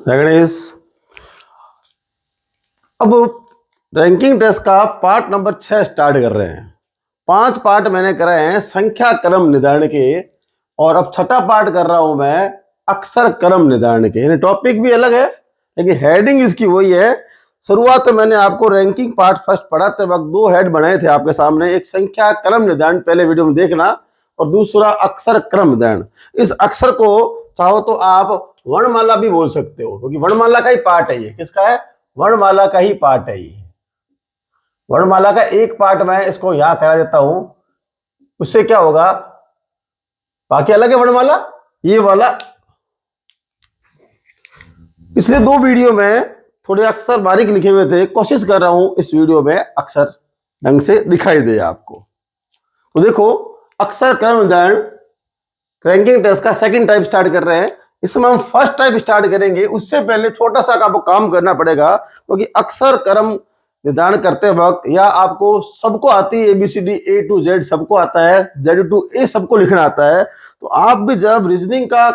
गणेश, अब ranking test का part number 6 start कर रहे हैं। 5 पार्ट मैंने कराए हैं संख्या क्रम निर्धारण के, और अब छठा पार्ट कर रहा हूं मैं अक्षर क्रम निर्धारण के। यानी टॉपिक भी अलग है लेकिन हेडिंग इसकी वही है। शुरुआत में मैंने आपको रैंकिंग पार्ट फर्स्ट पढ़ाते वक्त 2 हेड बनाए थे आपके सामने, एक संख्या क्रम निर्धारण पहले वीडियो में देखना, और दूसरा अक्षर क्रम निर्धारण। इस अक्षर को चाहो तो आप वर्णमाला भी बोल सकते हो, क्योंकि वर्णमाला का ही पार्ट है ये। किसका है? वर्णमाला का ही पार्ट है ये। वर्णमाला का एक पार्ट मैं इसको यहां करा देता हूं, उससे क्या होगा, बाकी अलग है वर्णमाला। ये वाला पिछले 2 वीडियो में थोड़े अक्षर बारीक लिखे हुए थे, कोशिश कर रहा हूं इस वीडियो में अक्षर ढंग से दिखाई दे आपको। तो देखो, अक्षर क्रम निर्धारण रैंकिंग टेस्ट का सेकंड टाइप स्टार्ट कर रहे हैं। इसमें हम फर्स्ट टाइप स्टार्ट करेंगे। उससे पहले छोटा सा आपको काम करना पड़ेगा, क्योंकि अक्षर क्रम निर्धारण करते वक्त या आपको सबको आती है ABCD A to Z सबको आता है, Z to A सबको लिखना आता है। तो आप भी जब रीजनिंग का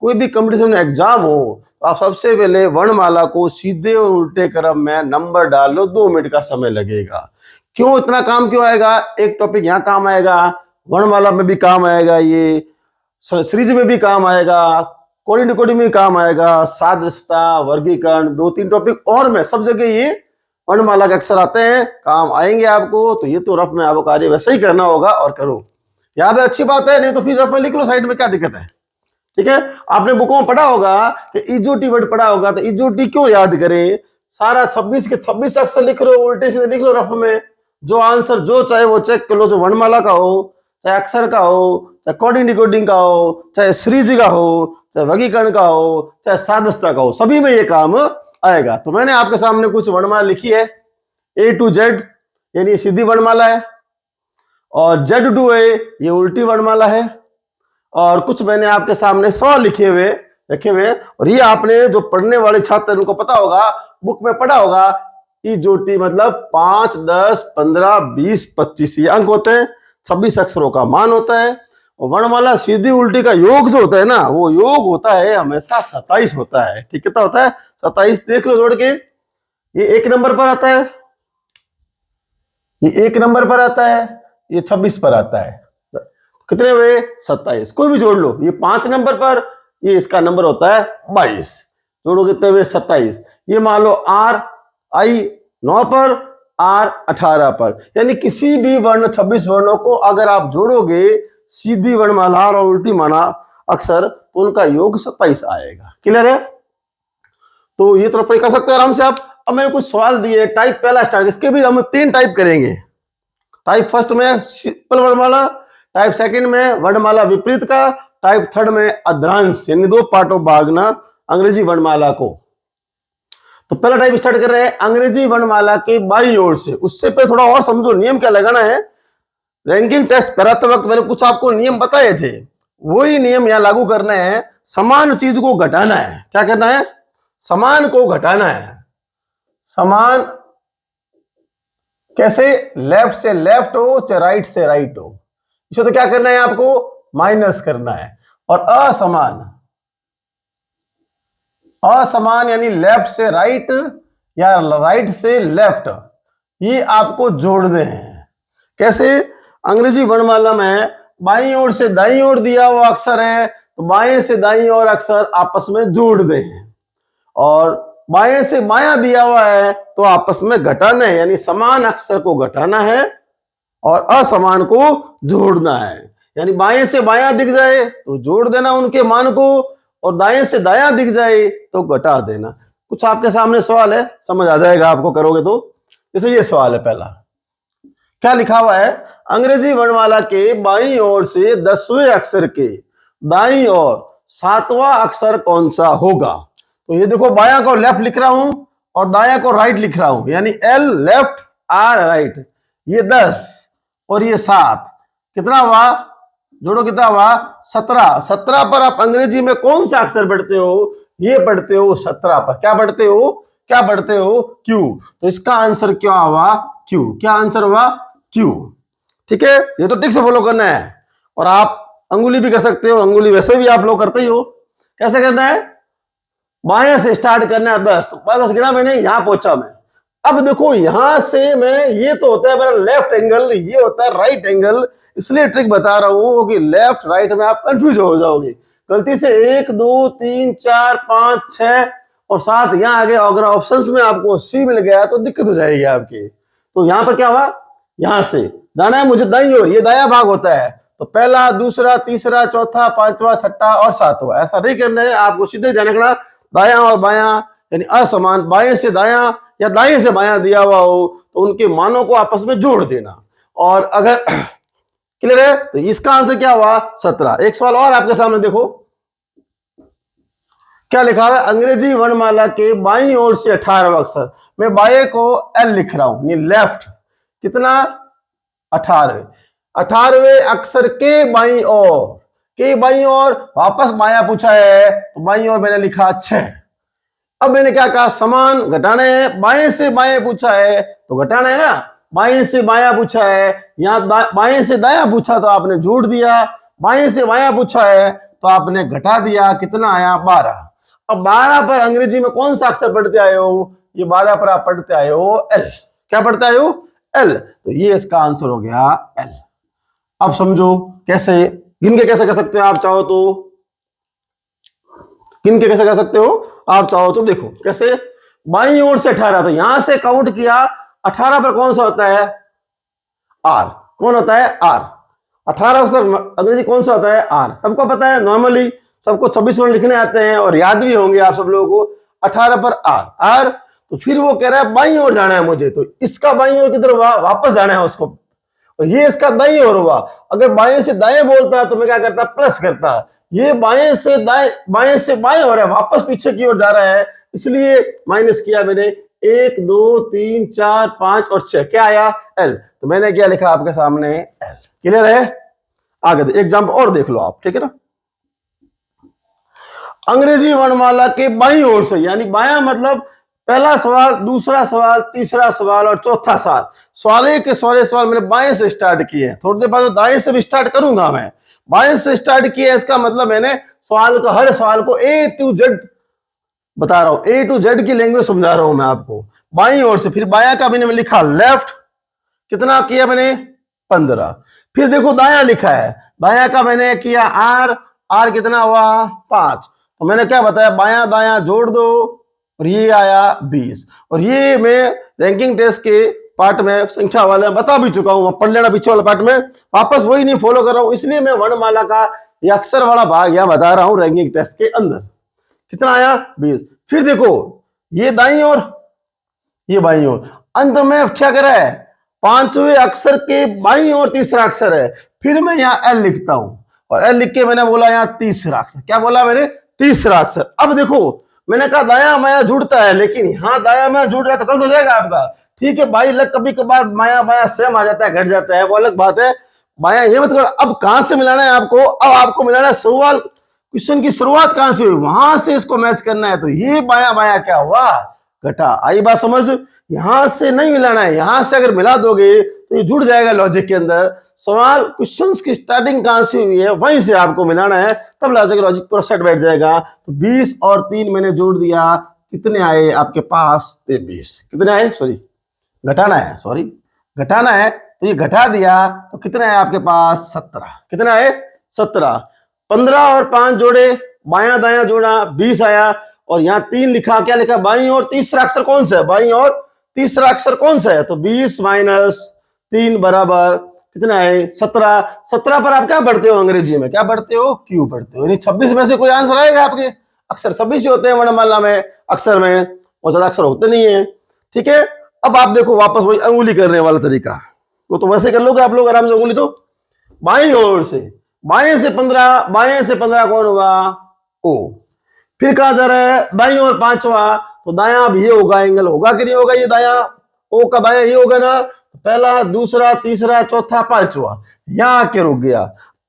कोई भी कंपटीशन एग्जाम हो तो आप सबसे पहले वर्णमाला को सीधे और उल्टे क्रम में नंबर डाल लो। 2 मिनट का समय लगेगा। क्यों इतना काम क्यों आएगा? एक टॉपिक यहाँ काम आएगा, वर्णमाला में भी काम आएगा, ये सीरीज में भी काम आएगा, कोडिंग डिकोडिंग में काम आएगा, सादृश्यता, वर्गीकरण, 2-3 टॉपिक और में सब जगह ये वर्णमाला के अक्षर आते हैं, काम आएंगे आपको। तो ये तो रफ में आपको कार्य वैसे ही करना होगा और करो। याद है? अच्छी बात है। नहीं तो फिर रफ में लिख लो साइड में, क्या दिक्कत है? ठीक है। आपने बुकों में पढ़ा होगा कि इजोटी वर्ड पढ़ा होगा, तो इजोटी क्यों याद करें? सारा 26 के 26 अक्षर लिख लो, उल्टे से लिख लो रफ में। जो आंसर जो चाहे वो चेक कर लो, जो वर्णमाला का हो, चाहे अक्षर का हो, चाहे कोडिंग डिकोडिंग का हो, चाहे सीरीज का हो, चाहे वर्गीकरण का हो, चाहे सादृश्यता का हो, सभी में ये काम आएगा। तो मैंने आपके सामने कुछ वर्णमाला लिखी है। A to Z यानी सीधी वर्णमाला है, और Z to A ये उल्टी वर्णमाला है, और कुछ मैंने आपके सामने 100 रखे हुए। और ये आपने जो पढ़ने वाले छात्र उनको पता होगा, बुक में पढ़ा होगा, इजोटी मतलब 5, 10, 15, 20, 25 ये अंक होते हैं, 26 अक्षरों का मान होता है। और वर्णमाला सीधी उल्टी का योग जो होता है ना, वो योग होता है हमेशा 27 होता है। ठीक, कितना होता है? 27। देख लो जोड़ के, ये 1 नंबर पर आता है, ये 1 नंबर पर आता है, ये 26 पर आता है। कितने हुए? 27। कोई भी जोड़ लो। ये 5 नंबर पर, ये इसका नंबर होता है 22। जोड़ो कितने हुए? 27। ये मान लो RI 9 पर, R 18 पर। यानी किसी भी वर्ण 26 वर्णों को अगर आप जोड़ोगे सीधी वर्णमाला और उल्टी माना अक्षर, तो उनका योग 27 आएगा। क्लियर है? तो ये तो कर सकते हैं आराम से आप। अब मैंने कुछ सवाल दिए। टाइप पहला स्टार्ट, इसके भी हम 3 टाइप करेंगे। टाइप फर्स्ट में सिंपल वर्णमाला, टाइप सेकंड में वर्णमाला विपरीत का, टाइप थर्ड में अद्रांश, यानी 2 पार्टों भागना अंग्रेजी वर्णमाला को। तो पहला टाइप स्टार्ट कर रहे हैं अंग्रेजी वर्णमाला के बाईं ओर से। उससे पहले थोड़ा और समझो नियम क्या लगाना है। रैंकिंग टेस्ट कराते वक्त मैंने कुछ आपको नियम बताए थे, वही नियम यहां लागू करना है। समान चीज को घटाना है। क्या करना है? समान को घटाना है। समान कैसे? लेफ्ट से लेफ्ट हो चाहे राइट से राइट हो, इसे तो क्या करना है आपको? माइनस करना है। और असमान, असमान यानी लेफ्ट से राइट या राइट से लेफ्ट, ये आपको जोड़ने हैं। कैसे? अंग्रेजी वर्णमाला में बाईं ओर से दाईं ओर दिया हुआ अक्षर है, तो बाएं से दाईं ओर अक्षर आपस में जोड़ दें, और बाएं से बायां दिया हुआ है तो आपस में घटाना है। यानी समान अक्षर को घटाना है और असमान को जोड़ना है। यानी बाएं से बायां दिख जाए तो जोड़ देना उनके मान को, और दाएं से दायां दिख जाए तो घटा देना। कुछ आपके सामने सवाल है, समझ आ जाएगा आपको करोगे तो। जैसे ये सवाल है पहला, क्या लिखा हुआ है? अंग्रेजी वर्णमाला के बाईं ओर से 10वें अक्षर के दाईं ओर 7वां अक्षर कौन सा होगा? तो ये देखो, बायां को लेफ्ट लिख रहा हूं और दायां को राइट लिख रहा हूं, यानी L लेफ्ट R राइट। ये 10 और ये 7, कितना हुआ? जोड़ो, कितना हुआ? 17। 17 पर आप अंग्रेजी में कौन सा अक्षर पढ़ते हो? ये पढ़ते हो 17 पर। क्या पढ़ते हो? क्या पढ़ते हो? Q। तो इसका आंसर क्या हुआ? Q। क्या आंसर हुआ? Q। ठीक है, ये तो ठीक से फॉलो करना है। और आप अंगुली भी कर सकते हो, अंगुली वैसे भी आप लोग करते ही हो। कैसे करना है? बाएं से स्टार्ट करना है 10, तो 10 गिना मैंने, यहां पहुंचा मैं। अब देखो यहां से मैं, ये तो होता है मेरा लेफ्ट एंगल, ये होता है राइट एंगल, इसलिए ट्रिक बता रहा हूं कि लेफ्ट राइट में आप कंफ्यूज हो जाओगे गलती से। 1 2 3 4 5 6 और 7 यहां आगे अगर ऑप्शंस में आपको सी मिल गया तो दिक्कत हो जाएगी आपकी। तो यहां पर क्या हुआ, यहां से जाना है मुझे दाईं ओर, ये दायां भाग होता है, तो पहला दूसरा तीसरा चौथा पांचवा छठा और सातवां, ऐसा नहीं करना है आपको, सीधे ध्यान रखना दायां और बायां यानी असमान, बाएं से दायां या दाएं से बायां दिया हुआ हो तो उनके मानों को आपस में जोड़ देना। और अगर क्लियर है तो इसका आंसर क्या हुआ 17। एक सवाल और आपके सामने देखो क्या लिखा हुआ है, अंग्रेजी वर्णमाला के बाईं ओर से 18 अक्षर, मैं बाएं को एल लिख रहा हूं, ये लेफ्ट कितना 18वें अक्षर के बाईं ओर, के बाईं ओर वापस बायां पूछा है तो बाईं ओर मैंने लिखा 6। अब मैंने क्या कहा, समान घटाना है, बाएं से बाएं पूछा है तो घटाना है ना, बाएं से बायां पूछा है, यहाँ बाएं से दायां पूछा तो आपने जोड़ दिया, बाएं से बायां पूछा है तो आपने घटा दिया, कितना आया 12। अब 12 पर अंग्रेजी में कौन सा अक्षर पढ़ते आए हो, ये 12 पर आप पढ़ते आए हो एल, क्या पढ़ते आए हो एल, तो ये इसका आंसर हो गया एल। अब समझो कैसे गिन के कैसे कर सकते हो आप चाहो तो, गिन के कैसे कर सकते हो आप चाहो तो, देखो कैसे, बाईं ओर से 18 तो यहां से काउंट किया, 18 पर कौन सा होता है आर, कौन होता है आर, 18 से अंग्रेजी कौन सा होता है आर, सबको पता है नॉर्मली, सबको 26 वर्ण लिखने आते हैं और याद भी होंगे आप सब लोगों को, 18 पर आर आर। तो फिर वो कह रहा है बाईं ओर जाना है मुझे, तो इसका बाईं ओर किधर हुआ, वापस जाना है उसको, और ये इसका दाईं ओर हुआ। अगर बाएं से दाएं बोलता है तो मैं क्या करता, प्लस करता, ये बाएं से दाएं, बाएं से बाएं हो रहा है, वापस पीछे की ओर जा रहा है, इसलिए माइनस किया मैंने, 1 2 3 4 5 और 6, क्या आया एल, तो मैंने क्या लिखा आपके सामने एल। क्लियर है, आगे एग्जाम्पल और देख लो आप, ठीक है ना। अंग्रेजी वर्णमाला के बाईं ओर से, यानी बायां मतलब पहला सवाल, दूसरा सवाल, तीसरा सवाल और चौथा सवाल, सवाल के सवाल मैंने बाएं से स्टार्ट किए हैं, थोड़ी देर बाद दाएं से भी स्टार्ट करूंगा मैं, बाएं से स्टार्ट किया, इसका मतलब मैंने सवाल को, हर सवाल को ए टू जेड बता रहा हूं, ए टू जेड की लैंग्वेज समझा रहा हूं मैं आपको, बाईं ओर से। फिर बायां का मैंने लिखा लेफ्ट, कितना किया मैंने 15। फिर देखो दायां लिखा है, दायां का मैंने किया आर, आर कितना हुआ 5, तो मैंने क्या बताया बायां दायां जोड़ दो और ये आया 20। और ये मैं रैंकिंग टेस्ट के पार्ट में संख्या वाले बता भी चुका हूं, पढ़ लेना पीछे वाला पार्ट में, वापस वही नहीं फॉलो कर रहा हूं, इसलिए मैं वर्णमाला का ये अक्षर वाला भाग यहां बता रहा हूं रैंकिंग टेस्ट के अंदर। कितना आया 20। फिर देखो ये दाईं ओर, ये बाईं ओर, अंत में क्या करा है, 5वें अक्षर के बाईं ओर तीसरा अक्षर है, फिर मैं यहाँ एल लिखता हूं, और एल लिख के मैंने बोला यहाँ तीसरा अक्षर, क्या बोला मैंने तीसरा अक्षर। अब देखो मैंने कहा दाया माया जुड़ता है, लेकिन यहाँ दाया माया जुड़ रहा है तो गलत हो जाएगा आपका, ठीक है भाई, लग कभी कभार माया माया सेम आ जाता है, घट जाता है, वो अलग बात है, माया ये मतलब। अब कहां से मिलाना है आपको, अब आपको मिलाना है शुरुआत, क्वेश्चन की शुरुआत कहां से हुई वहां से इसको मैच करना है, तो ये बाया बाया क्या हुआ घटा, आई बात समझ, यहां से नहीं मिलाना है, यहां से अगर मिला दोगे तो ये जुड़ जाएगा लॉजिक के अंदर, सवाल क्वेश्चंस की स्टार्टिंग कहां से हुई है वहीं से आपको मिलाना है, तब लॉजिक पूरा सेट बैठ जाएगा। तो 20 और 3 मैंने जोड़ दिया, कितने आए आपके पास 23, कितने आए, सॉरी घटाना है, सॉरी घटाना है, तो ये घटा दिया तो कितने आए आपके पास 17, कितने आए 17। 15 और 5 जोड़े, बायां दायां जोड़ा 20 आया, और यहाँ 3 लिखा, क्या लिखा बाईं और तीसरा अक्षर कौन सा है, बाईं और तीसरा अक्षर कौन सा है, तो 20 माइनस 3 बराबर कितना है 17। 17 पर आप क्या पढ़ते हो अंग्रेजी में, क्या पढ़ते हो क्यू पढ़ते हो, यानी 26 में से कोई आंसर आएगा आपके, अक्षर 26 ही होते हैं वर्णमाला में, अक्षर में और ज्यादा अक्षर होते नहीं है, ठीक है। अब आप देखो वापस वही अंगुली करने वाला तरीका, वो तो वैसे कर लोगे आप लोग आराम से अंगुली, तो बाईं ओर से, बाएं से 15, बाएं से 15 कौन होगा ओ, फिर कहा जा रहा है दाईं ओर 5वां, तो दायां अब ये होगा, एंगल होगा कि नहीं होगा, ये दायां ओ का दायां ये होगा ना, पहला दूसरा तीसरा चौथा 5वां, यहां आके रुक गया।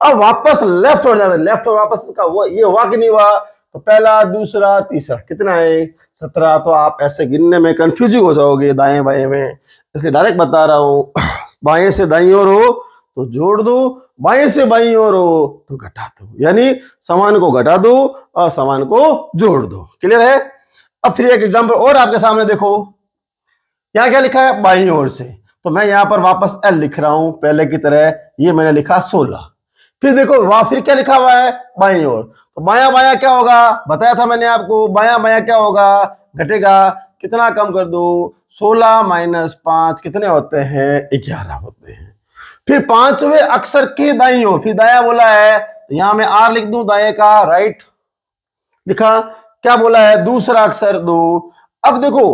अब वापस लेफ्ट ओर जाना, लेफ्ट और वापस का ये हुआ कि नहीं हुआ, तो पहला दूसरा तीसरा कितना है 17। तो आप ऐसे गिनने में कंफ्यूजिंग हो जाओगे दाएं बाएं में, इसलिए डायरेक्ट बता रहा हूं, बाएं से दाईं ओर हो तो जोड़ दो, बाएं से बाईं ओर हो तो घटा दो, यानी समान को घटा दो और समान को जोड़ दो। क्लियर है? अब फिर एक एग्जांपल और आपके सामने देखो, यहाँ क्या लिखा है बाईं ओर से, तो मैं यहाँ पर वापस एल लिख रहा हूं पहले की तरह, ये मैंने लिखा 16। फिर देखो वहां फिर क्या लिखा हुआ है बाईं ओर, तो बाया बाया क्या होगा, बताया था मैंने आपको, बाया बाया क्या होगा, घटेगा। कितना कम कर दो, 16 माइनस 5 कितने होते हैं, 11 होते हैं। फिर पांचवें अक्षर के दाईं ओर, फिर दाया बोला है तो यहां मैं आर लिख दूं, दाएं का राइट लिखा। क्या बोला है, दूसरा अक्षर 2। अब देखो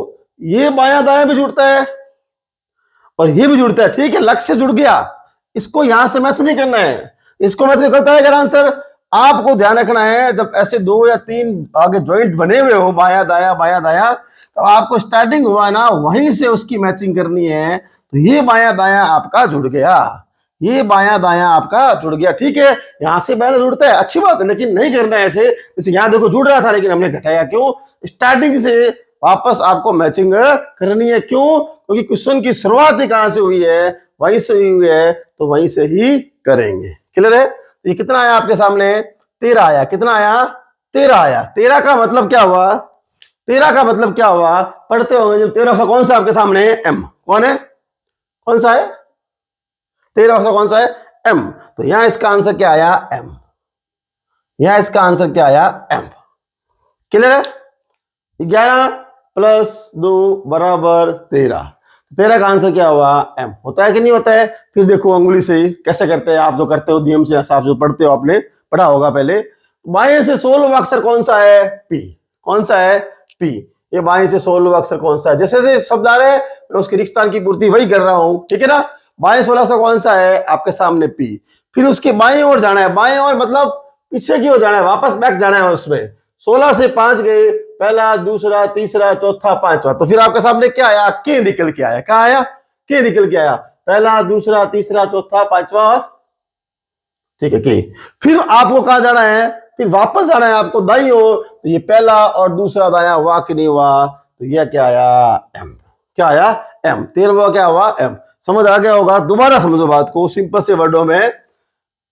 ये बाया दाया भी जुड़ता है और ये भी जुड़ता है, ठीक है, लक्ष्य जुड़ गया। इसको यहां से मैच नहीं करना है, इसको मैच नहीं करता है अगर आंसर। आपको ध्यान रखना है जब ऐसे 2 या 3 आगे ज्वाइंट बने हुए हो बाया दाया, तो आपको स्टार्टिंग हुआ ना वहीं से उसकी मैचिंग करनी है। तो ये बाया दाया आपका जुड़ गया, ये बाया दाया आपका जुड़ गया, ठीक है। यहां से बाया जुड़ता है, अच्छी बात है, लेकिन नहीं करना है ऐसे। जैसे यहां देखो जुड़ रहा था लेकिन हमने घटाया, क्यों, स्टार्टिंग से वापस आपको मैचिंग करनी है। क्यों, क्योंकि क्वेश्चन की शुरुआत ही कहां से हुई है, वहीं से हुई है, तो वहीं से ही करेंगे। क्लियर है? ये कितना आया आपके सामने, 13 आया। कितना आया, 13 आया। 13 का मतलब क्या हुआ, 13 का मतलब क्या हुआ, पढ़ते होंगे जब 13 कौन सा आपके सामने है, एम। कौन है, कौन सा है, 13 कौन सा है, एम। तो यहां इसका आंसर क्या आया, एम। यहां इसका आंसर क्या आया, एम। क्लियर है? 11 प्लस 2 बराबर 13। 13 का आंसर क्या हुआ, एम। होता है कि नहीं होता है? फिर देखो अंगुली से कैसे करते हैं, आप जो करते हो नियम से हिसाब से पढ़ते हो, आपने पढ़ा होगा पहले। बाएं से 16वां अक्षर कौन सा है, पी। कौन सा है, पी। ये बाएं से 16वां अक्षर कौन सा है, जैसे जैसे शब्द आ रहे हैं मैं उसकी रिक्तान की पूर्ति वही कर रहा हूं, ठीक है ना। बाएं 16 कौन सा है आपके सामने, पी। फिर उसके बाएं ओर जाना है, बाएं ओर मतलब पीछे की ओर जाना है, वापस बैक जाना है उसमें। 16 से 5 गए, पहला दूसरा तीसरा चौथा पांचवा, तो फिर आपके सामने क्या आया, के निकल के आया। क्या आया, के निकल के आया। पहला दूसरा तीसरा चौथा पांचवा और, ठीक है, के। फिर आपको कहां जाना है, फिर वापस जाना है आपको दाईं ओर, तो ये पहला और दूसरा दाया हुआ कि नहीं हुआ, तो यह क्या आया, एम। क्या आया, एम। 13वां क्या हुआ, एम। समझ आ गया होगा? दोबारा समझो बात को सिंपल से वर्डों में।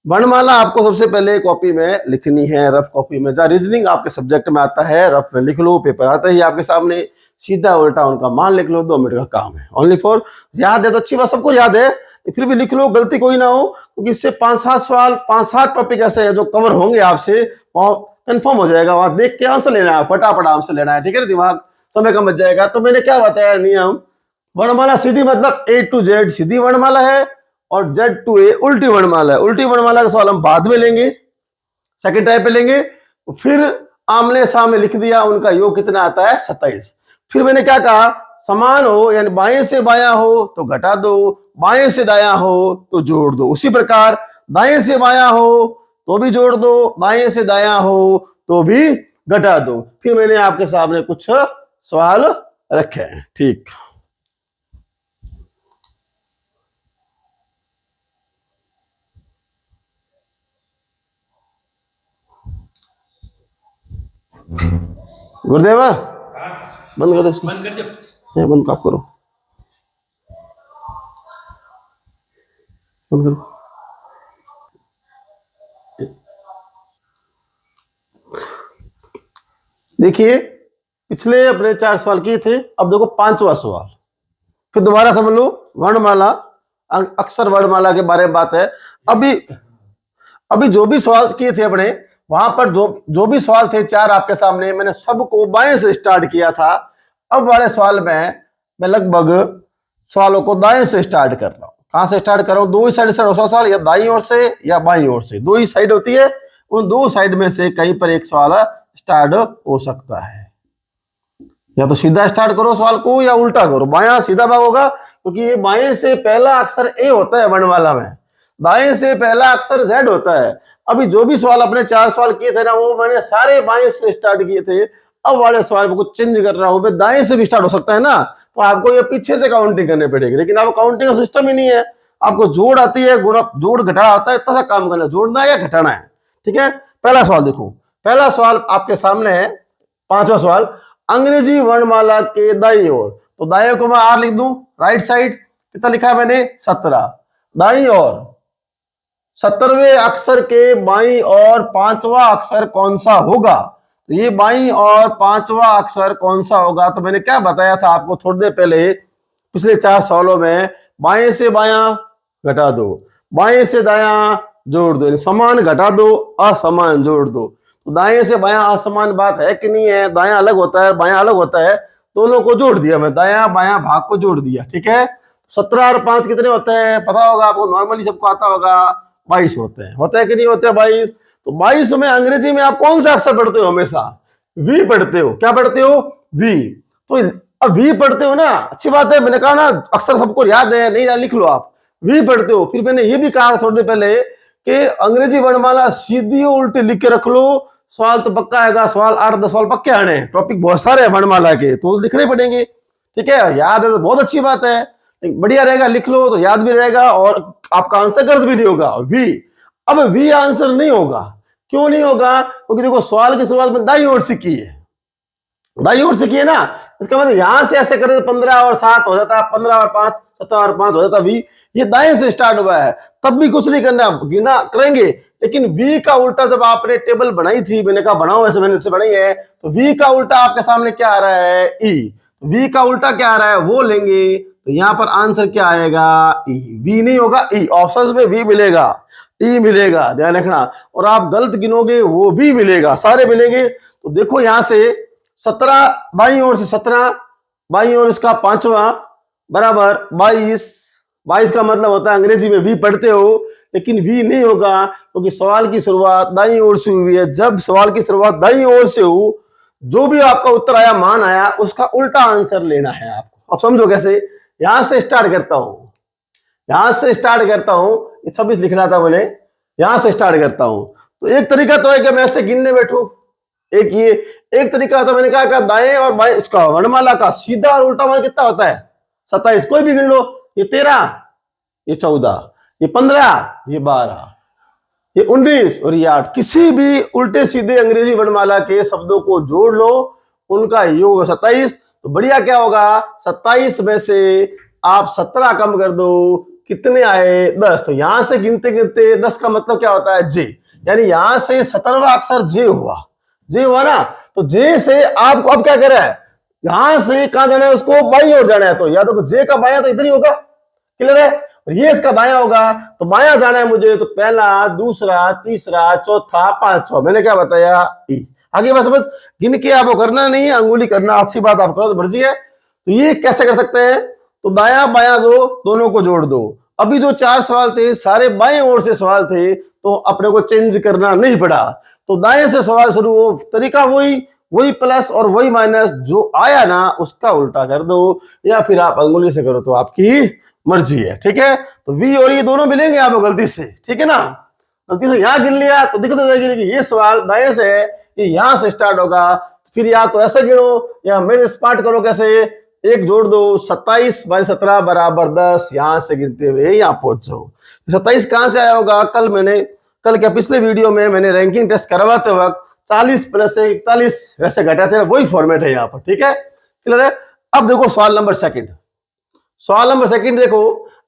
वर्णमाला आपको सबसे पहले कॉपी में लिखनी है, रफ कॉपी में। जहाँ रीजनिंग आपके सब्जेक्ट में आता है, रफ में लिख लो, पेपर आता ही आपके सामने, सीधा उल्टा उनका मान लिख लो, 2 मिनट का काम है। ओनली फॉर याद है तो अच्छी बात, सबको याद है, फिर भी लिख लो, गलती कोई ना हो, क्योंकि इससे 5-7 सवाल, 5-7 टॉपिक ऐसे हैं जो कवर होंगे आपसे, कंफर्म हो जाएगा। वहां देख के आंसर लेना है, फटाफट आंसर लेना है, ठीक है, दिमाग समय कम बच जाएगा। तो मैंने क्या बताया नियम, वर्णमाला सीधी मतलब A to Z सीधी वर्णमाला है, और Z to A उल्टी वर्णमाला है। उल्टी वर्णमाला का सवाल हम बाद में लेंगे, सेकंड टाइप पे लेंगे। फिर आमने सामने लिख दिया, उनका योग कितना आता है, 27। फिर मैंने क्या कहा, समान हो यानी बाएं से बायां हो तो घटा दो, बाएं से दायां हो तो जोड़ दो। उसी प्रकार दाएं से बायां हो तो भी जोड़ दो, बाएं से दायां हो तो भी घटा दो। फिर मैंने आपके सामने कुछ सवाल रखे हैं, ठीक। गुरुदेवा बंद करो इसको, बंद कर दो, बंद आप करो, बंद करो। देखिए पिछले अपने 4 सवाल किए थे, अब देखो 5वां सवाल। फिर दोबारा समझ लो, वर्णमाला, अक्षर वर्णमाला के बारे में बात है। अभी जो भी सवाल किए थे अपने, वहां पर जो भी सवाल थे 4 आपके सामने, मैंने सबको बाएं से स्टार्ट किया था। अब वाले सवाल में मैं लगभग सवालों को दाएं से स्टार्ट कर रहा हूं। कहां से स्टार्ट कर रहा हूं, 2 ही साइड से सवाल, या दाईं ओर से या बाईं ओर से, 2 ही साइड होती है। उन 2 साइड में से कहीं पर एक सवाल स्टार्ट हो सकता है। या तो सीधा स्टार्ट करो सवाल को, या उल्टा करो, बायां सीधा भाग होगा, क्योंकि ये बाएं से पहला अक्षर ए होता है वर्णमाला में, दाएं से पहला अक्षर जेड होता है। अभी जो भी सवाल अपने 4 सवाल किए थे ना, वो मैंने सारे बाएं से स्टार्ट किए थे। अब वाले सवाल में कुछ चेंज कर रहा हूं, दाएं से भी स्टार्ट हो सकता है ना, तो आपको ये पीछे से काउंटिंग करनी पड़ेगी। लेकिन अब काउंटिंग का सिस्टम ही नहीं है, आपको जोड़ आती है, जोड़ घटा आता है, इतना सा काम करना, जोड़ना है या घटाना है, ठीक है। पहला सवाल देखो, पहला सवाल आपके सामने है, 5वां सवाल, अंग्रेजी वर्णमाला के दाईं ओर, तो दाएं को मैं आर लिख दूं, राइट साइड कितना लिखा है मैंने, 17, दाईं ओर 17वें अक्षर के बाईं और 5वां अक्षर कौन सा होगा? तो ये बाईं और 5वां अक्षर कौन सा होगा? तो मैंने क्या बताया था आपको थोड़ी देर पहले, पिछले 4 सवालों में, बाएं से बायां घटा दो, बाएं से दायां जोड़ दो, समान घटा दो, असमान जोड़ दो। तो दाएं से बायां असमान बात है कि नहीं है? दायां अलग होता है, बायां अलग होता है, दोनों को जोड़ दिया मैं, दायां बायां भाग को जोड़ दिया, ठीक है। 17 और 5 कितने होते हैं पता होगा आपको, नॉर्मली सबको आता होगा, 22 होते हैं, होता है कि नहीं होते हैं 22? तो 22 में अंग्रेजी में आप कौन सा अक्षर पढ़ते हो? हमेशा वी पढ़ते हो। क्या पढ़ते हो? वी। तो अब वी पढ़ते हो ना, अच्छी बात है, मैंने कहा ना अक्षर सबको याद है, नहीं लिख लो आप, वी पढ़ते हो। फिर मैंने ये भी कहा थोड़ी देर पहले कि अंग्रेजी वर्णमाला सीधी और उल्टी लिख के रख लो, सवाल तो पक्का आएगा, सवाल 8-10 सवाल पक्के आने हैं, टॉपिक बहुत सारे हैं वर्णमाला के, तो लिखने पड़ेंगे, ठीक है। याद है तो बहुत अच्छी बात है, बढ़िया रहेगा, लिख लो तो याद भी रहेगा और आपका आंसर गलत भी नहीं होगा। वी, अब वी आंसर नहीं होगा, क्यों नहीं होगा? क्योंकि देखो सवाल की शुरुआत में दाईं ओर से की है, दाईं ओर से की है ना, इसका मतलब यहां से ऐसे करें तो 15 और 7 हो जाता, 15 और 5 17 और 5 हो जाता वी। ये दाएं से स्टार्ट हुआ है, तब भी कुछ नहीं करना, गिना करेंगे, लेकिन वी का उल्टा जब आपने टेबल बनाई थी, मैंने कहा बनाओ, ऐसे मैंने उससे बनाई है, तो वी का उल्टा आपके सामने क्या आ रहा है? ई। वी का उल्टा क्या आ रहा है वो लेंगे, तो यहाँ पर आंसर क्या आएगा? ई। वी नहीं होगा, ई। ऑप्शन में वी मिलेगा, ई मिलेगा, ध्यान रखना। और आप गलत गिनोगे वो भी मिलेगा, सारे मिलेंगे। तो देखो यहां से 17 बाईं ओर से 17, बाईं ओर इसका 5वां बराबर 22। 22 का मतलब होता है अंग्रेजी में वी पढ़ते हो, लेकिन वी नहीं होगा क्योंकि सवाल की शुरुआत दाईं ओर से हुई है। जब सवाल की शुरुआत दाईं ओर से हो, जो भी आपका उत्तर आया, मान आया, उसका उल्टा आंसर लेना है आपको। अब समझो कैसे, यहां से स्टार्ट करता हूं, यहां से स्टार्ट करता हूं, 26 लिखना था मैंने, यहां से स्टार्ट करता हूं। तो एक तरीका तो है कि मैं ऐसे गिनने बैठूं, एक ये एक तरीका था, मैंने कहा दाएं और बाएं इसका वर्णमाला का सीधा और उल्टा मान कितना होता है? 27, कोई भी गिन लो, ये 13, ये 14, ये 15, ये 12, ये 19 और ये 8, किसी भी उल्टे सीधे अंग्रेजी वर्णमाला के शब्दों को जोड़ लो, उनका योग 27। तो बढ़िया क्या होगा, 27 में से आप 17 कम कर दो, कितने आए? 10। तो यहां से गिनते गिनते 10 का मतलब क्या होता है? जे, यानी यहां से 17वां अक्षर जे हुआ, जे हुआ ना। तो जे से आपको अब क्या कर रहा है, यहां से कहां जाना है? उसको बाईं ओर जाना है, तो या तो जे का बायां तो इधर ही होगा, क्लियर है, और ये इसका दायां होगा, तो बायां जाना है मुझे, तो पहला, दूसरा, तीसरा, चौथा, पांचवा, मैंने क्या बताया? ई। आगे बस बस गिन के आपको करना नहीं, अंगुली करना, अच्छी बात, आप करो तो मर्जी है। तो ये कैसे कर सकते हैं? तो दायां बायां दो, दोनों को जोड़ दो। अभी जो 4 सवाल थे सारे बाएं ओर से सवाल थे, तो अपने को चेंज करना नहीं पड़ा। तो दाएं से सवाल शुरू हो, तरीका वही प्लस और वही माइनस, जो आया ना उसका उल्टा कर दो, या फिर आप अंगुली से करो, तो आपकी मर्जी है, ठीक है। तो वी और ये दोनों मिलेंगे आपको गलती से, ठीक है ना। गलती से यहां गिन लिया तो दिक्कत हो जाएगी, देखिए ये सवाल दाएं से है, ये यहां से स्टार्ट होगा, फिर या तो ऐसे गिनो या मेरे स्पार्ट करो, कैसे? एक जोड़ दो, 27 × 17 बराबर 10, यहां से गिनते हुए यहां पहुंच जाओ। 27 कहां से आया होगा? कल क्या पिछले वीडियो में मैंने रैंकिंग टेस्ट करवाते वक्त 40 + 41 वैसे घटाते हैं, वही फॉर्मेट है यहाँ पर, ठीक है, क्लियर है। अब देखो सवाल नंबर सेकंड, सवाल नंबर सेकंड देखो,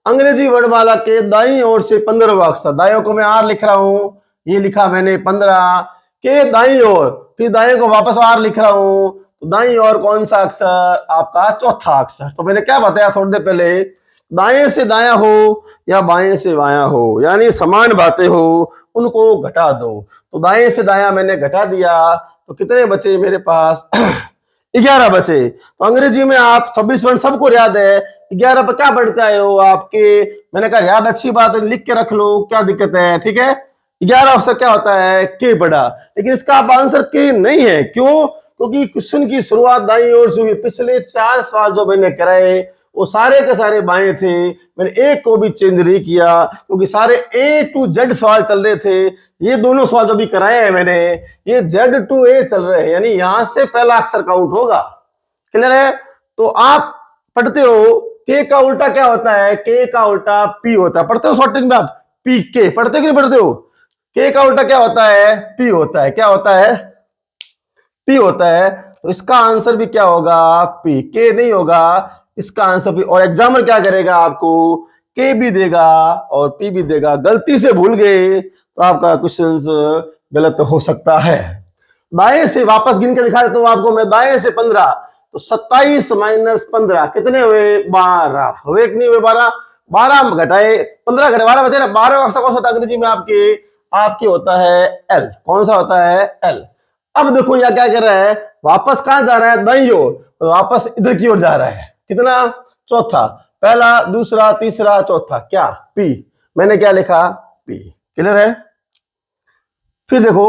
अंग्रेजी वर्णमाला के दाईं ओर से 15वां अक्षर, दाएं को मैं आर लिख रहा हूं, ये लिखा मैंने 15 के दाईं ओर, फिर दाएं को वापस आर लिख रहा हूं, तो दाईं ओर कौन सा अक्षर? आपका चौथा अक्षर। तो मैंने क्या बताया थोड़ी देर पहले, दाएं से दायां हो या बाएं से बायां हो, यानी समान बातें हो, उनको घटा दो। तो दाएं से दायां मैंने घटा दिया, तो कितने बचे मेरे पास? 11 बचे। तो अंग्रेजी में आप 26 वर्ण सबको याद है, 11 पर क्या पढ़ते आए हो आपके, मैंने कहा याद, अच्छी बात है, लिख के रख लो, क्या दिक्कत है, ठीक है। 11 अक्षर क्या होता है? के पढ़ा, लेकिन इसका आप आंसर के नहीं है, क्यों? क्योंकि क्वेश्चन की शुरुआत दाईं ओर से हुई। पिछले 4 सवाल जो मैंने कराए वो सारे के सारे बाएं थे, मैंने एक को भी चेंज नहीं किया, क्योंकि सारे A to Z सवाल चल रहे थे। ये दोनों सवाल जो भी कराए हैं मैंने, ये Z to A चल रहे हैं, यानी यहां से पहला अक्षर काउंट होगा, क्लियर है। तो आप पढ़ते हो के का उल्टा क्या होता है? के का उल्टा पी होता है, पढ़ते हो शॉर्टिंग में आप? पी के पढ़ते हो कि नहीं पढ़ते हो? के का उल्टा क्या होता है? पी होता है। क्या होता है? पी होता है। तो इसका आंसर भी क्या होगा? पी, के नहीं होगा, इसका आंसर पी। और एग्जामर क्या करेगा आपको? के भी देगा और पी भी देगा। गलती से भूल गए तो आपका क्वेश्चन गलत हो सकता है। दाएं से वापस गिन के दिखा देता हूं आपको मैं। दाएं से 15 तो 27 माइनस 15 कितने हुए? 12 हुए कि नहीं हुए? 12 12 घटाए 15 घटाए 12 बचे ना। 12 अक्षर कौन सा होता है अंग्रेजी में? आपके होता है एल। कौन सा होता है? एल। अब देखो यह क्या कर रहा है, वापस कहां जा रहा है? दाईं ओर। तो वापस इधर की ओर जा रहा है। कितना? चौथा। पहला, दूसरा, तीसरा, चौथा। क्या? पी। मैंने क्या लिखा? पी। क्लियर है? फिर देखो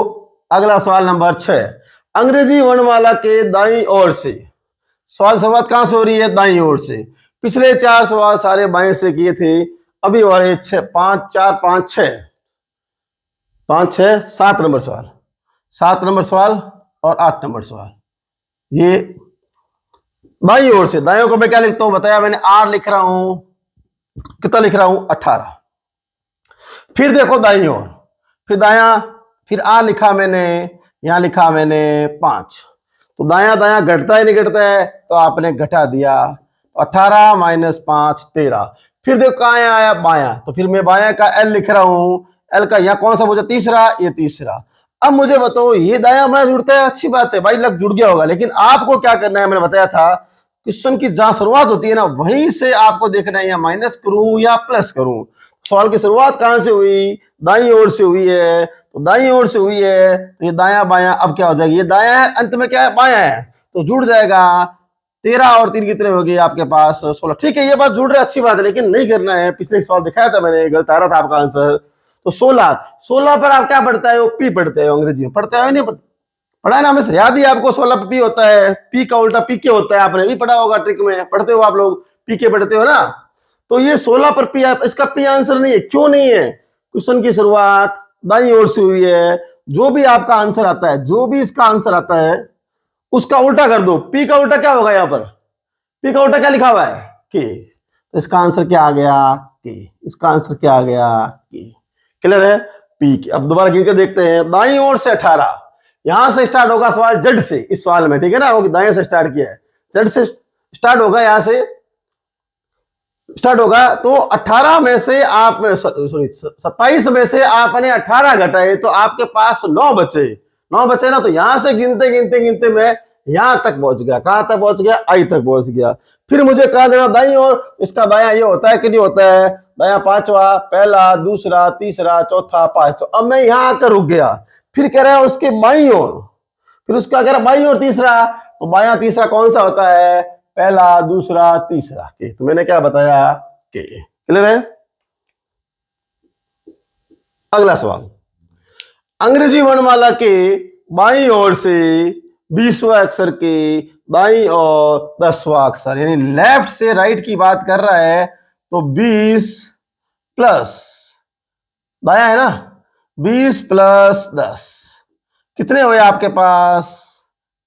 अगला सवाल नंबर 6। अंग्रेजी वर्णमाला के दाईं ओर से। सवाल शुरुआत कहां से हो रही है? दाईं ओर से। पिछले 4 सवाल सारे बाएं से किए थे। अभी वाले 6 5 4 5 6 5 6 7 नंबर सवाल, 7 नंबर सवाल और 8 नंबर सवाल ये बाईं ओर से। दाएं को मैं क्या लिखता हूं बताया मैंने? आर लिख रहा हूं। कितना लिख रहा हूं? 18। फिर देखो दाईं ओर, फिर दाया, फिर आर लिखा मैंने, यहां लिखा मैंने 5। तो दाया दाया घटता है नहीं घटता है? तो आपने घटा दिया। 18 माइनस 5 13। फिर देखो कहां आया? बाया। तो फिर मैं बाया का एल लिख रहा हूं। एल का यहां कौन सा बचा? तीसरा। ये तीसरा। अब मुझे बताओ ये दाया बाया जुड़ता है? अच्छी बात है भाई, लग जुड़ गया होगा। लेकिन आपको क्या करना है? मैंने बताया था क्वेश्चन की जहां शुरुआत होती है ना वहीं से आपको देखना है या माइनस करूं या प्लस करूं। सवाल की शुरुआत कहां से हुई? दाईं ओर से हुई है। तो दाईं ओर से हुई है तो ये दाया बाया अब क्या हो जाएगी? ये दाया है, अंत में क्या है? बाया है, तो जुड़ जाएगा। 13 और 3 कितने हो गए आपके पास? 16। ठीक है, ये बात जुड़ रहा है, अच्छी बात है, लेकिन नहीं करना है। पिछले सवाल दिखाया था मैंने, गलत आ रहा था आपका आंसर। तो 16 पर आप क्या पढ़ता है? पी पढ़ते हो, अंग्रेजी में पढ़ते हो नहीं? पढ़ा है ना हमें, याद ही आपको। 16 पर पी होता है। पी का उल्टा पी के होता है, आपने भी पढ़ा होगा, ट्रिक में पढ़ते हो आप लोग, पी के पढ़ते हो ना। तो ये 16 पर पी, इसका पी आंसर नहीं है। क्यों नहीं है? क्वेश्चन की शुरुआत दाईं ओर से हुई है। जो भी आपका आंसर आता है, जो भी इसका आंसर आता है उसका उल्टा कर दो। पी का उल्टा क्या होगा? यहाँ पर पी का उल्टा क्या लिखा हुआ है? के। तो इसका आंसर क्या आ गया? के। इसका आंसर क्या आ गया? के। क्लियर है? पी के। अब दोबारा गिन के देखते हैं। दाईं ओर से 18, यहां से स्टार्ट होगा सवाल जेड से इस सवाल में, ठीक है ना? वो दाएं से स्टार्ट किया है, जेड से स्टार्ट होगा, यहां से स्टार्ट होगा। तो 18 में से आप, सॉरी 27 में से आपने 18 घटाए तो आपके पास 9 बचे। 9 बचे ना, तो यहां से गिनते गिनते गिनते मैं यहां तक पहुंच गया। कहां तक पहुंच गया? आई तक पहुंच गया। फिर मुझे कहा देना दाईं ओर, इसका दाया ये होता है कि नहीं होता है? दाया पांचवा, पहला, दूसरा, तीसरा, चौथा, पांचवा। अब मैं यहां आकर रुक गया। फिर कह रहा है उसके बाईं ओर, फिर उसका कह रहा बाईं ओर तीसरा। तो बाया तीसरा कौन सा होता है? पहला, दूसरा, तीसरा। के। तो मैंने क्या बताया? के। क्लियर है? अगला सवाल, अंग्रेजी वर्णमाला के बाईं ओर से 20वां अक्षर के दाईं ओर 10वां अक्षर, यानी लेफ्ट से राइट की बात कर रहा है। तो 20 प्लस दाया है ना, 20 प्लस 10 कितने हुए आपके पास?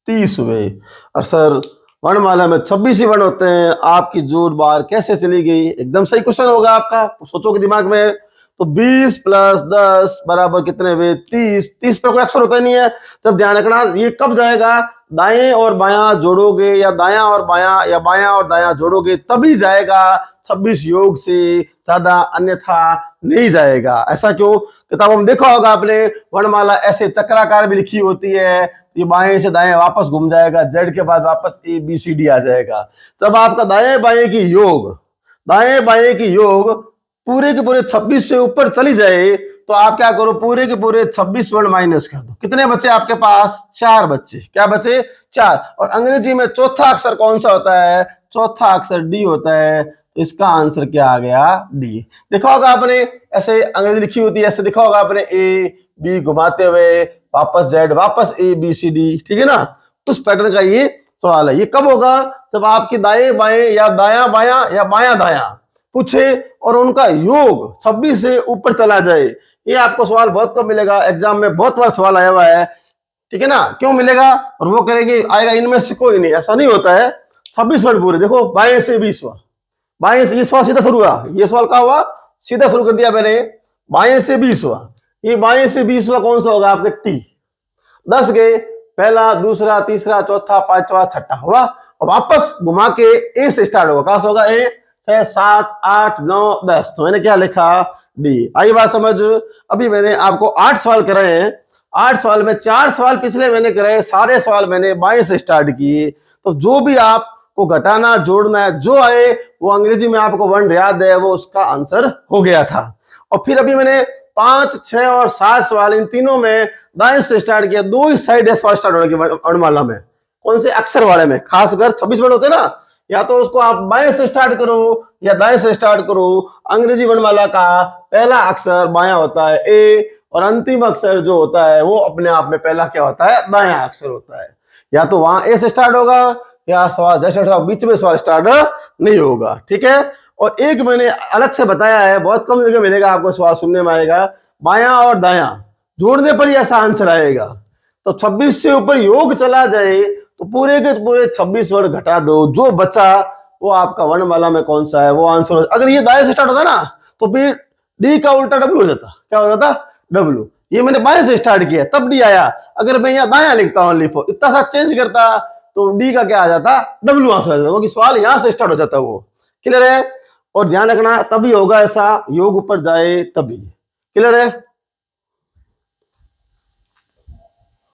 30 हुए। और सर वर्णमाला में 26 ही वर्ण होते हैं, आपकी जोड़ बार कैसे चली गई? एकदम सही क्वेश्चन होगा आपका, सोचो कि दिमाग में। तो 20 प्लस 10 बराबर कितने हुए? 30। 30 पर कोई अक्षर होता ही नहीं है। जब ध्यान रखना, ये कब जाएगा? दाएं और बायां जोड़ोगे या दायां और बायां या बायां और दायां जोड़ोगे तभी जाएगा। 26 योग से ज्यादा अन्यथा नहीं जाएगा। ऐसा क्यों? किताबों में देखा होगा आपने, वर्णमाला ऐसे चक्राकार भी लिखी होती है। ये बाएं से दाएं वापस घूम जाएगा, जेड के बाद वापस ए बी सी डी आ जाएगा। तब आपका दाएं बाएं की योग, दाएं बाएं की योग पूरे के पूरे 26 से ऊपर चली जाए तो आप क्या करो? पूरे के पूरे 26 वर्ण माइनस कर दो। कितने बचे आपके पास? 4 बच्चे। क्या बचे? 4। और अंग्रेजी में चौथा अक्षर कौन सा होता है? चौथा अक्षर डी होता है। तो इसका आंसर क्या आ गया? डी। देखा होगा आपने, ऐसे अंग्रेजी लिखी होती है, ऐसे देखा होगा आपने, ए बी घुमाते हुए वापस जेड, वापस ए बी सी डी, ठीक है ना? उस पैटर्न का ये सवाल है। ये कब होगा? जब आपकी दाएं बाएं या दाया बाया या बाया दाया पूछे और उनका योग 26 से ऊपर चला जाए। ये आपको सवाल बहुत कम मिलेगा, एग्जाम में बहुत बार सवाल आया हुआ है, ठीक है ना? क्यों मिलेगा? और वो करेंगे आएगा इनमें से कोई नहीं, ऐसा नहीं होता है। 26 वर्ण पूरे। देखो बाएं से 20वां, बाएं से, ये सवाल सीधा शुरू हुआ, ये सवाल क्या हुआ? सीधा शुरू कर दिया मैंने। बाएं से 20वां, ये बाएं से 20वां कौन सा होगा? आपके टी। 10 गए, पहला, दूसरा, तीसरा, चौथा, पांचवा, छठा हुआ। और वापस घुमा के ए से स्टार्ट होगा। कहां से होगा? ए। 6, 7, 8, 9, 10। तो मैंने क्या लिखा? डी। आई बात समझ? अभी मैंने आपको 8 सवाल कराए हैं। 8 सवाल में 4 सवाल पिछले मैंने कराए, सारे सवाल मैंने बाएं से स्टार्ट किए। तो जो भी आपको घटाना जोड़ना है, जो आए वो अंग्रेजी में आपको वर्ड याद है, वो उसका आंसर हो गया था। और फिर अभी मैंने 5, 6 और 7 सवाल, इन तीनों में दाएं से स्टार्ट किया। 2 ही साइड है सवाल स्टार्ट होने के वर्णमाला में। कौन से? अक्षर वाले में। खासकर 26 वर्ड होते हैं ना, या तो उसको आप बाएं से स्टार्ट करो या दाएं से स्टार्ट करो। अंग्रेजी वर्णमाला का पहला अक्षर बायां होता है ए, और अंतिम अक्षर जो होता है वो अपने आप में पहला क्या होता है? दायां अक्षर होता है। या तो वहां ए से स्टार्ट होगा या सवाल जैसे बीच में सवाल स्टार्ट नहीं होगा। ठीक है। और एक मैंने अलग से बताया है, बहुत कम जगह मिलेगा आपको सवाल सुनने में आएगा, बायां और दायां जोड़ने पर ही ऐसा आंसर आएगा। तो 26 से ऊपर योग चला जाए तो पूरे के पूरे 26 वर्ड घटा दो, जो बचा वो आपका वर्णमाला में कौन सा है वो आंसर। अगर ये दाएं से स्टार्ट होता ना तो फिर डी का उल्टा डब्ल्यू हो जाता। क्या हो जाता? डब्ल्यू। ये मैंने बाएं से स्टार्ट किया तब डी आया। अगर मैं यहाँ दायां लिखता हूँ, लिखो इतना सा चेंज करता तो डी का क्या आ जाता? डब्ल्यू आंसर आ जाता, क्योंकि सवाल यहां से स्टार्ट हो जाता वो। क्लियर है? और ध्यान रखना तभी होगा ऐसा, योग ऊपर जाए तभी। क्लियर है?